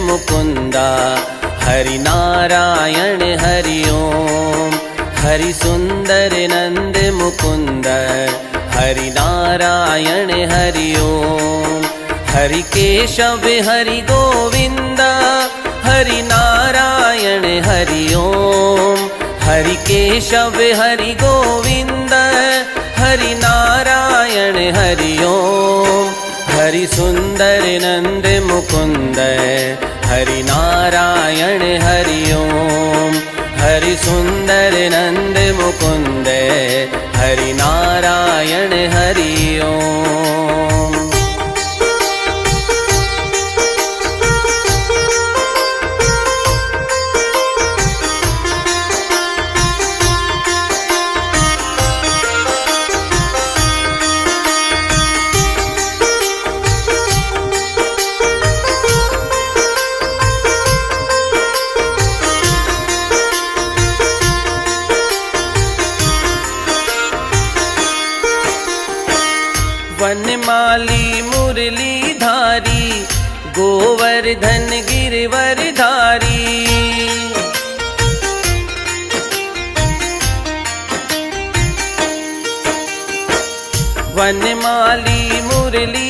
मुकुंदा हरि नारायण हरि ओम। हरि सुंदर नंद मुकुंद हरि नारायण हरि ओम। हरि केशव हरि गोविंद हरि नारायण हरि ओम। हरि केशव हरि गोविंद हरि नारायण हरि ओम। हरि सुंदर नंद मुकुंद हरि नारायण हरि ओम। हरि सुंदर नंद मुकुंद हरि नारायण हरि ओम। वनमाली मुरली धारी गोवर्धन गिरवर धारी। वनमाली मुरली